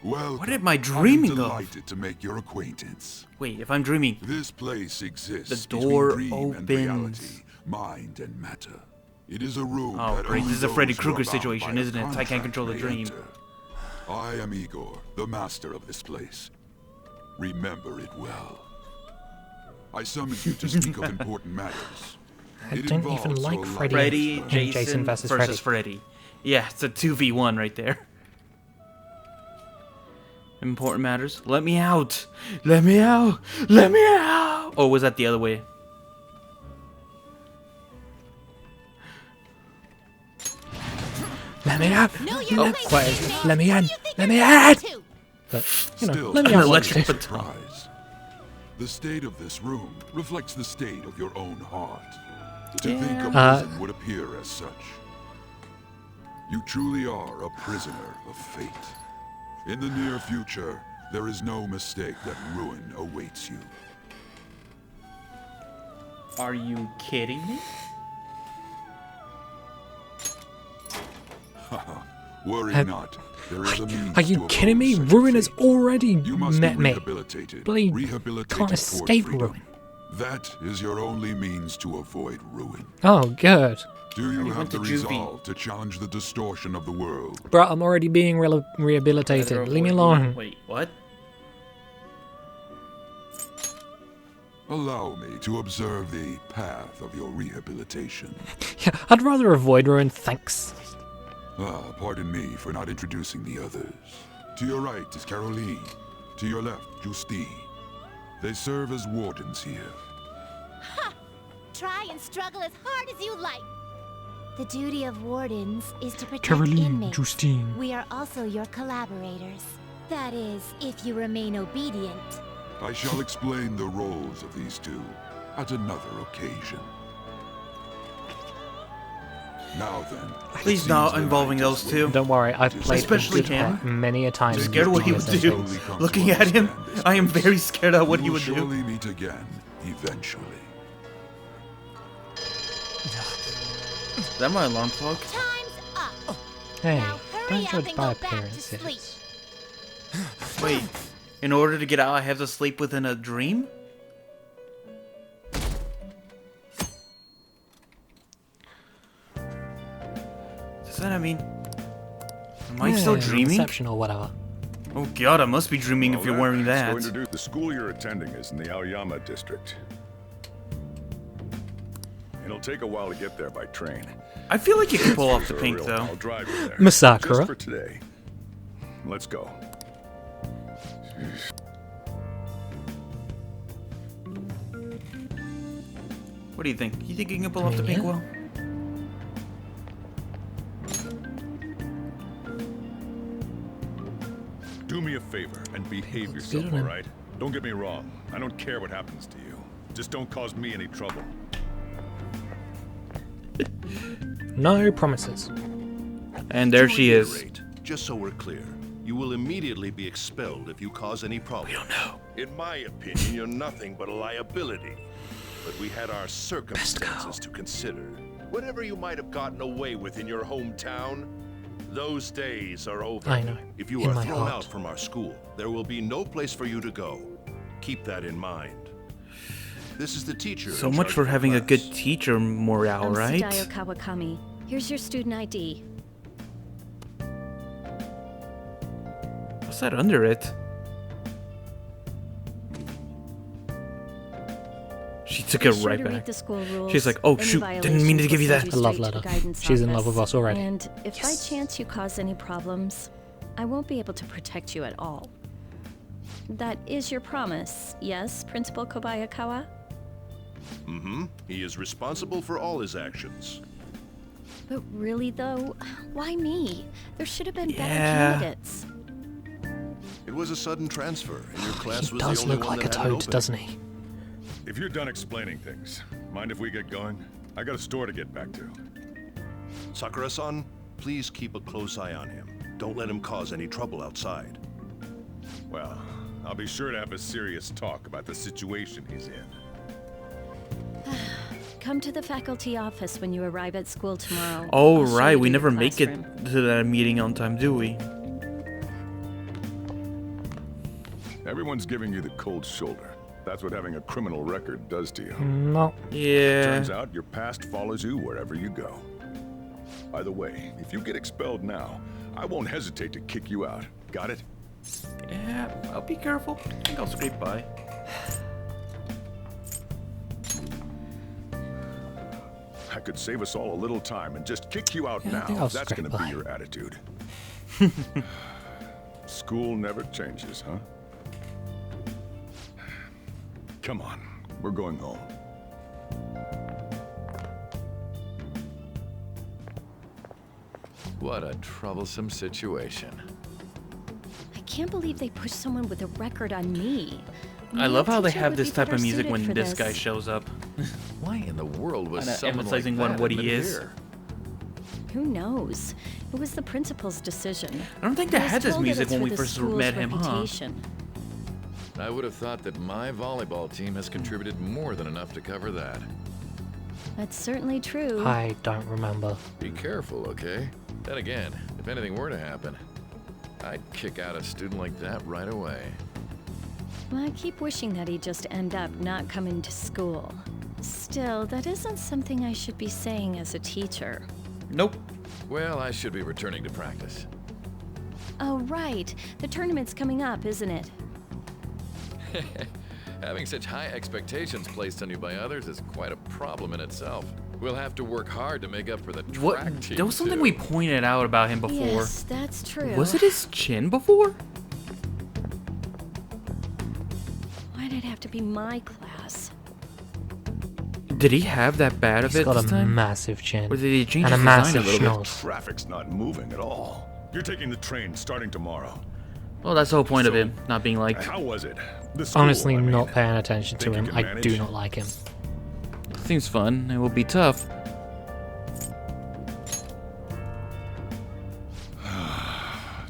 Well, What am I dreaming I'm of? delighted to make your acquaintance. Wait, if I'm dreaming, This place exists The door between dream and opens. reality, mind and matter. It is a room Oh, that great. only This is a those Freddy who are Krueger bound situation, by a isn't it? I can't contract control the may dream. enter. I am Igor, the master of this place. Remember it well. I summoned you to speak of important matters. I It don't even involves like your life. Freddy. Freddy, Jason versus Freddy. Yeah, it's a 2v1 right there. Important matters. Let me out! Let me out! Let me out! Or was that the other way? Let me out! No, Let me in! Let me in! But, you know, Still, let me an out. electric surprise. The state of this room reflects the state of your own heart. To think a prison would appear as such. You truly are a prisoner of fate. In the near future, there is no mistake that ruin awaits you. Are you kidding me? Worry not. There is a means Are you to kidding me? oppose such a Ruin has fate. already You must met be me. rehabilitated. Bloody Rehabilitated can't toward escape freedom. ruin. That is your only means to avoid ruin. Oh, good. Do you He have went the to juvie. resolve to challenge the distortion of the world? Bro, I'm already being rehabilitated. Leave me alone. Wait, what? Allow me to observe the path of your rehabilitation. Yeah, I'd rather avoid ruin, thanks. Pardon me for not introducing the others. To your right is Caroline. To your left, Justine. They serve as wardens here. Ha! Try and struggle as hard as you like. The duty of wardens is to protect Caroline, inmates. Justine. We are also your collaborators. That is, if you remain obedient. I shall explain the roles of these two at another occasion. Now then. Please not involving those two. Don't worry, I've played Especially a good part him. many a time. I'm scared of what he would do. Looking at him, I am very scared of what he would do. We will surely meet again, eventually. Is that my alarm clock? Time's up. Hey, Now hurry don't up judge and by go back to sleep. appearances. Wait, in order to get out, I have to sleep within a dream? Does that mean... Am I still dreaming? Inception or whatever. Oh god, I must be dreaming if you're wearing that. The school you're attending is in the Aoyama district. It'll take a while to get there by train. I feel like you can pull off the pink, Real, though. I'll drive you there. Masakura. Just for today. Let's go. What do you think? You think you can pull off the pink well? Do me a favor and behave yourself, all right? Don't get me wrong. I don't care what happens to you. Just don't cause me any trouble. No promises. And there she is. Reiterate, just so we're clear, you will immediately be expelled if you cause any problems. We don't know. In my opinion, you're nothing but a liability. But we had our circumstances to consider. Whatever you might have gotten away with in your hometown, those days are over. I know. If you In are my thrown heart. out from our school, there will be no place for you to go. Keep that in mind. This is the teacher. So in much charge for of the having a class. good teacher morale, I'm right? Sudayo Kawakami. Here's your student ID. What's that under it? She took it Be sure right to read back. the school rules. She's like, oh Any shoot, didn't mean to violations give you will that. send A love straight to the letter. guidance She's in love office. with us already. And if by chance you cause any problems, I won't be able to protect you at all. That is your promise, yes, Principal Kobayakawa? Mm-hmm. He is responsible for all his actions. But really, though, why me? There should have been better Yeah. candidates. It was a sudden transfer, and your class He was does the only look one like a that had an toad, opening. doesn't he? If you're done explaining things, mind if we get going? I got a store to get back to. Sakura-san, please keep a close eye on him. Don't let him cause any trouble outside. Well, I'll be sure to have a serious talk about the situation he's in. Come to the faculty office when you arrive at school tomorrow. Oh I'll show right, you we to never your make classroom. it to that meeting on time, do we? Everyone's giving you the cold shoulder. That's what having a criminal record does to you. No. Yeah. Turns out your past follows you wherever you go. By the way, if you get expelled now, I won't hesitate to kick you out. Got it? Yeah, I'll be careful. I think I'll scrape by. I could save us all a little time and just kick you out Yeah, I think now. I'll If that's scrape gonna by. be your attitude. School never changes, huh? Come on, we're going home. What a troublesome situation. I can't believe they pushed someone with a record on me. I love how they have this this type of music when this guy shows up. Why in the world was Kinda someone emphasizing like that what he admitted is. here? Who knows? It was the principal's decision. I don't think they I was had this told that music it's when for we the first school's met him, huh? reputation. I would have thought that my volleyball team has contributed more than enough to cover that. That's certainly true. I don't remember. Be careful, okay? Then again, if anything were to happen, I'd kick out a student like that right away. Well, I keep wishing that he'd just end up not coming to school. Still, that isn't something I should be saying as a teacher. Nope. Well, I should be returning to practice. Oh, right. The tournament's coming up, isn't it? Having such high expectations placed on you by others is quite a problem in itself. We'll have to work hard to make up for the track team. There was something too. we pointed out about him before. Yes, that's true. Was it his chin before? Why'd it have to be my class? Did he have that bad of He's it got this a time? massive chin. Or did he change and a his massive design a little bit? schnoz. Traffic's not moving at all. You're taking the train starting tomorrow. Well, that's the whole point of him not being liked. How was it? The school, Honestly, I mean. not paying attention to Think you him. can I manage? do not like him. Seems fun. It will be tough.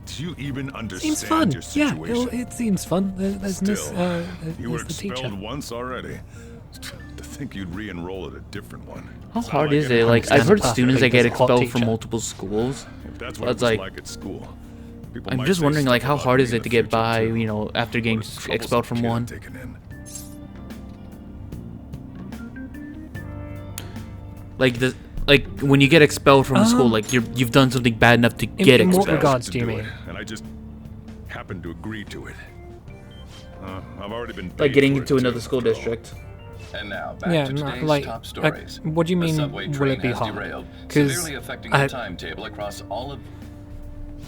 Do you even understand Seems fun. your Yeah, situation? it seems fun. There's Miss, Still, you were there's the expelled teacher. once already. To think you'd re-enroll at a different one. How It's not hard like is any it? Like, I've heard Perfectly students that get as a hot expelled from teacher. multiple schools. If that's what But it it's was like, like at school. People I'm might just say wondering, like, stuff how about hard me is in it to the get future, by, too. you know, after getting What is the troublesome expelled from kid I'm one? taking in? Like when you get expelled from a school, like you've done something bad enough to get in expelled. what regards To do you do mean? it, and I just happened to agree to it. I've already been Like paid getting for into it, another too, school after all. district. And now back Yeah, to no, today's like, top stories. what do you The mean, subway will train it be has hard? derailed, 'Cause severely affecting I- the timetable across all of.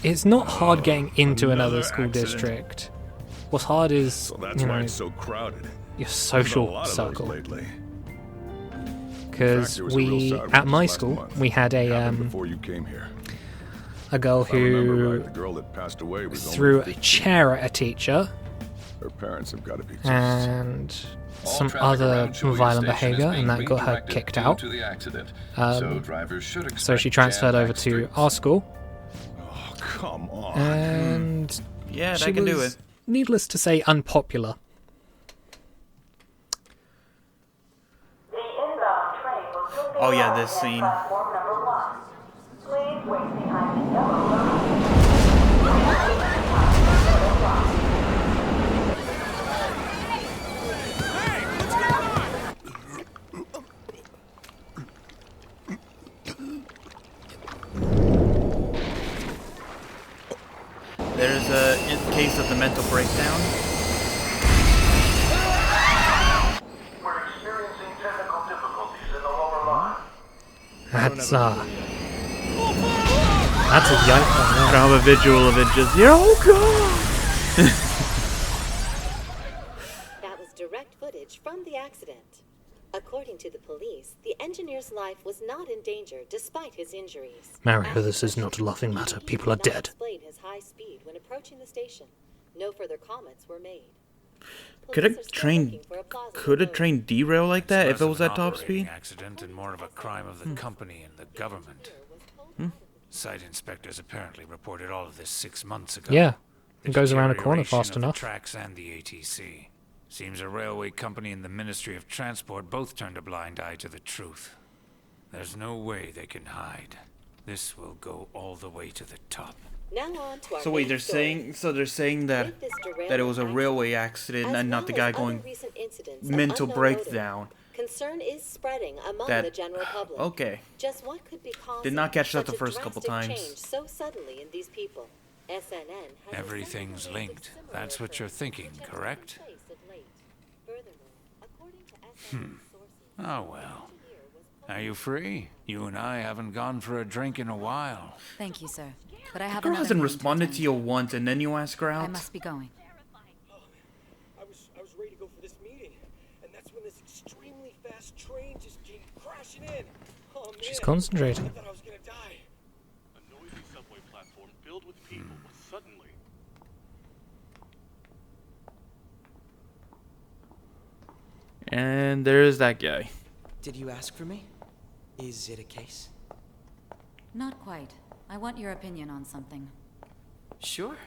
It's not hard getting into Another another school accident. district. What's hard is, So that's you why know, it's so crowded. your There's been a social lot of those circle. lately. Because there was a real we, side at one my last school, month. we had Happened before you came here. a girl If I remember who right, the girl that passed away was only threw a 15. chair at a teacher Her parents have got to be just. and All some traffic other around Shibuya violent Station is behavior, being and that got her redirected kicked due out. to the accident. Um, So drivers should So expect she transferred over jam-packed to streets. our school, Oh, come on. and Yeah, she that can do was, it. needless to say, unpopular. Oh yeah, this scene. There's a case of the mental breakdown. We're experiencing technical difficulties in the lower line. That's a yoke on I that. don't have a visual of it just here. Oh god! That was direct footage from the accident. According to the police, the engineer's life was not in danger despite his injuries. Mario, this is not a laughing matter. People are He did not dead. explain his high speed when approaching the station. No further comments were made. Could a Police are still train looking for a plausible could a motive. train derail like that if it was at top speed? Accident and more of a crime of the company and the government. Site inspectors apparently reported all of this 6 months ago. Yeah, The it goes around a corner deterioration fast of the enough. tracks and the ATC. Seems a railway company and the Ministry of Transport both turned a blind eye to the truth. There's no way they can hide. This will go all the way to the top. Now on to our So wait, main they're story. saying that With this it was a derailment railway accident as and not the well guy as going other recent incidents of mental unknown breakdown. motive, concern is spreading among That- the general public. Okay. Just what could be causing Did not catch that such the a first couple drastic times. change so suddenly in these people? SNN has Everything's linked. That's what you're thinking, correct? Oh well. Are you free? You and I haven't gone for a drink in a while. Thank you, sir. But I The have girl another hasn't meeting to responded attend. to you once and then you ask her I out? must be going. I was ready to go for this meeting, and that's when this extremely fast train just came crashing in. Oh man. She's concentrating. I thought I was gonna die. A noisy subway platform filled with people was suddenly. And there's that guy. Did you ask for me? Is it a case? Not quite. I want your opinion on something. Sure.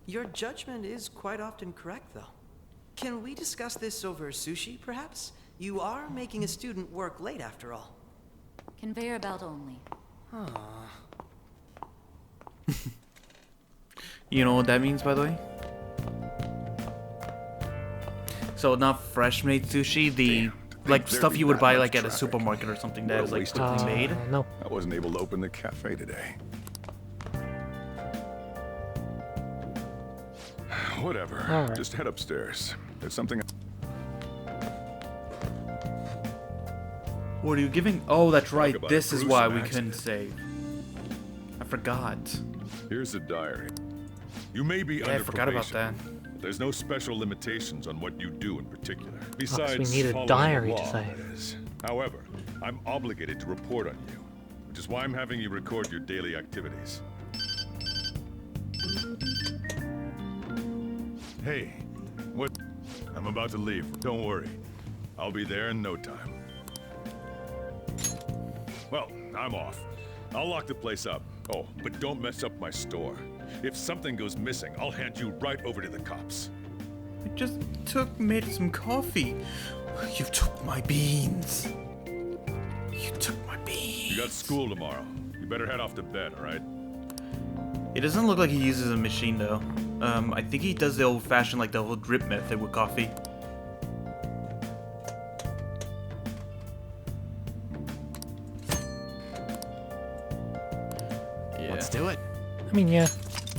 Your judgment is quite often correct, though. Can we discuss this over sushi, perhaps? You are making a student work late, after all. Conveyor belt only. You know what that means, by the way? So not fresh made sushi, the like stuff you would buy like at a supermarket or something that is like quickly made. No. I wasn't able to open the cafe today. Whatever. Alright. Just head upstairs. There's something. What are you giving? Oh, that's right. about This a is why we gruesome couldn't save. I forgot. Here's the diary. You may be Yeah, I under forgot about probation, but there's no special limitations on what you do in particular. Besides, we need a following diary the to law, say. that is. However, I'm obligated to report on you, which is why I'm having you record your daily activities. Hey, what? I'm about to leave. Don't worry. I'll be there in no time. Well, I'm off. I'll lock the place up. Oh, but don't mess up my store. If something goes missing, I'll hand you right over to the cops. I just made some coffee. You took my beans. You took my beans. You got school tomorrow. You better head off to bed, all right? It doesn't look like he uses a machine though. I think he does the old-fashioned, like the whole drip method with coffee. Yeah. Let's do it. I mean, yeah.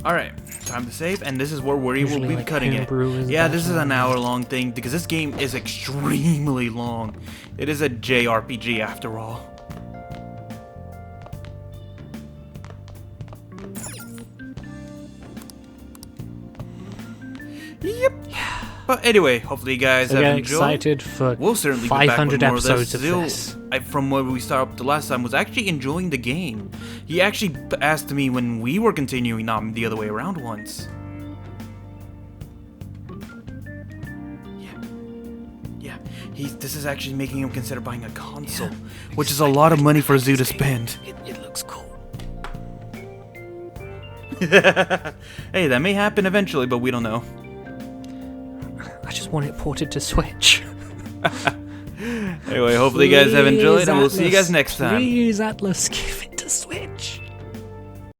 All right, time to save, and this is where we will Usually, be like, cutting it. homebrew is Yeah, this is better. an hour-long thing because this game is extremely long. It is a JRPG after all. Yep. But anyway, hopefully you guys So have get enjoyed. excited for We'll certainly be back with 500 more of episodes of Zil, this. from where we started up the last time, was actually enjoying the game. He actually asked me when we were continuing, not the other way around once. Yeah. This is actually making him consider buying a console, which is a lot of money for Zoo to spend. It looks cool. Hey, that may happen eventually, but we don't know. I just want it ported to Switch. Anyway, hopefully you guys have enjoyed, and we'll see you guys next time. Please, Atlas, give